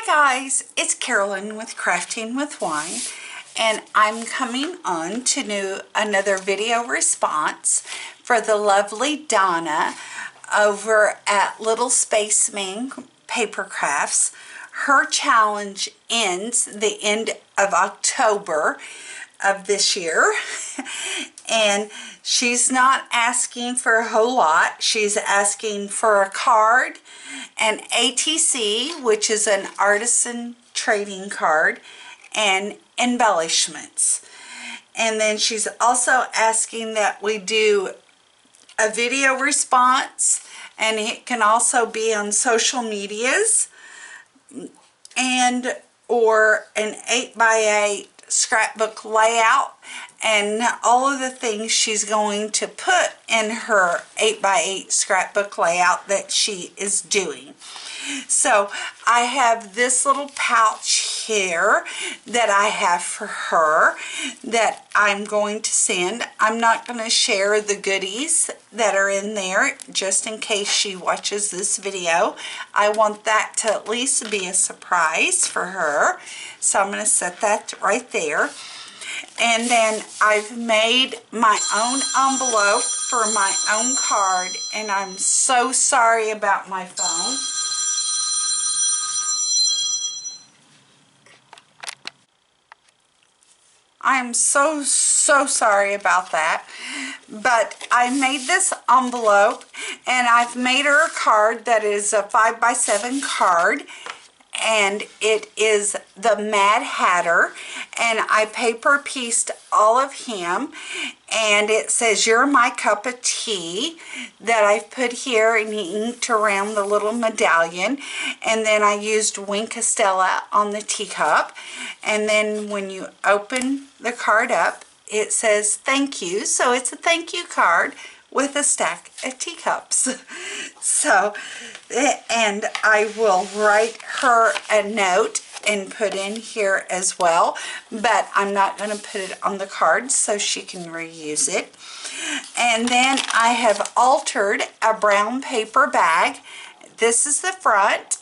Hi guys, it's Carolyn with Crafting with Wine, and I'm coming on to another video response for the lovely Donna over at Little Spaceman Paper Crafts. Her challenge ends the end of October of this year and she's not asking for a whole lot. She's asking for a card, an ATC, which is an artisan trading card, and embellishments. And then she's also asking that we do a video response, and it can also be on social medias, and or an 8x8 scrapbook layout, and all of the things she's going to put in her 8x8 scrapbook layout that she is doing. So I have this little pouch here that I have for her that I'm going to send. I'm not going to share the goodies that are in there just in case she watches this video. I want that to at least be a surprise for her. So I'm going to set that right there. And then I've made my own envelope for my own card, and I'm so sorry about my phone. I'm so sorry about that, but I made this envelope and I've made her a card that is a 5x7 card, and it is the Mad Hatter, and I paper pieced all of him, and it says "You're my cup of tea" that I've put here and inked around the little medallion, and then I used Wink Castella on the teacup. And then when you open the card up, it says "Thank you," so it's a thank you card with a stack of teacups. So, and I will write her a note and put in here as well, but I'm not going to put it on the card so she can reuse it. And then I have altered a brown paper bag. This is the front,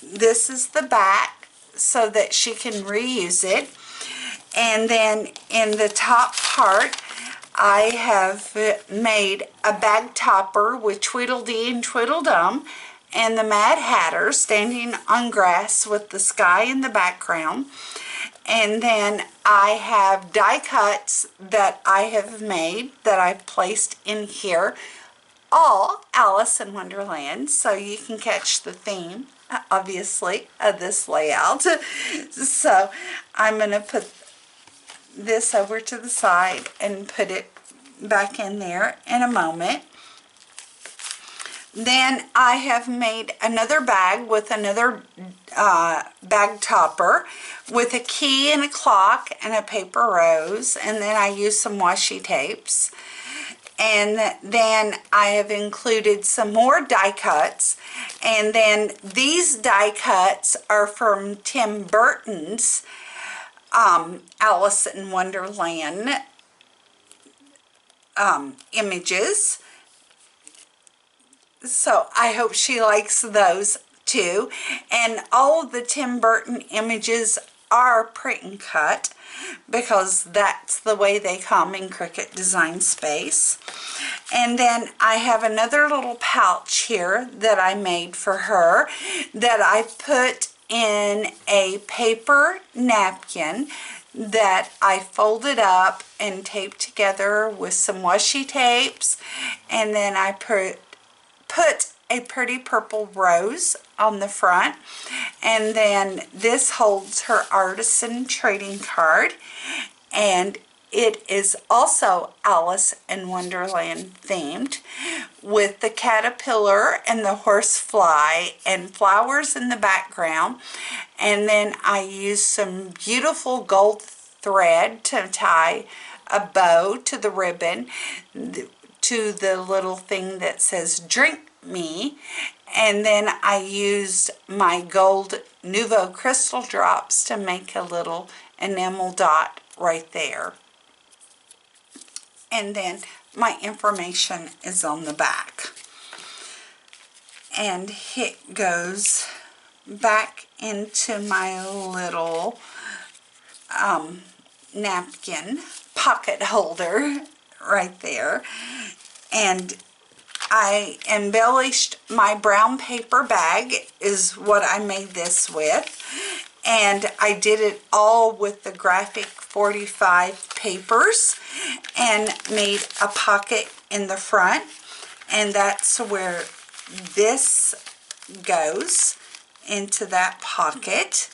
this is the back, so that she can reuse it. And then in the top part, I have made a bag topper with Tweedledee and Tweedledum and the Mad Hatter standing on grass with the sky in the background. And then I have die cuts that I have made that I've placed in here, all Alice in Wonderland, so you can catch the theme, obviously, of this layout. So I'm going to put this over to the side and put it back in there in a moment. Then I have made another bag with another bag topper with a key and a clock and a paper rose, and then I used some washi tapes. And then I have included some more die cuts, and then these die cuts are from Tim Burton's Alice in Wonderland images. So I hope she likes those too. And all of the Tim Burton images are print and cut because that's the way they come in Cricut Design Space. And then I have another little pouch here that I made for her that I put in a paper napkin that I folded up and taped together with some washi tapes, and then I put a pretty purple rose on the front, and then this holds her artisan trading card, and it is also Alice in Wonderland themed with the caterpillar and the horsefly and flowers in the background. And then I used some beautiful gold thread to tie a bow to the ribbon, to the little thing that says "Drink Me." And then I used my gold Nouveau crystal drops to make a little enamel dot right there. And then my information is on the back. And it goes back into my little napkin pocket holder right there. And I embellished my brown paper bag is what I made this with. And I did it all with the graphic 45 papers and made a pocket in the front. And that's where this goes, into that pocket.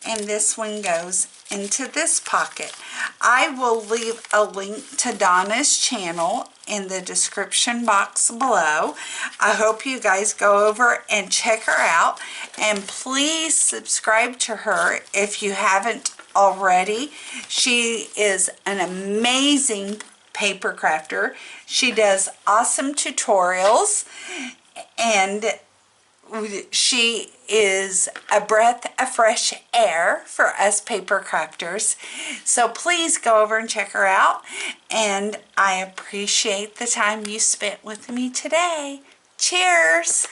And this one goes into this pocket. I will leave a link to Donna's channel in the description box below. I hope you guys go over and check her out, and please subscribe to her if you haven't already. She is an amazing paper crafter. She does awesome tutorials, and she is a breath of fresh air for us paper crafters. So please go over and check her out, and I appreciate the time you spent with me today. Cheers!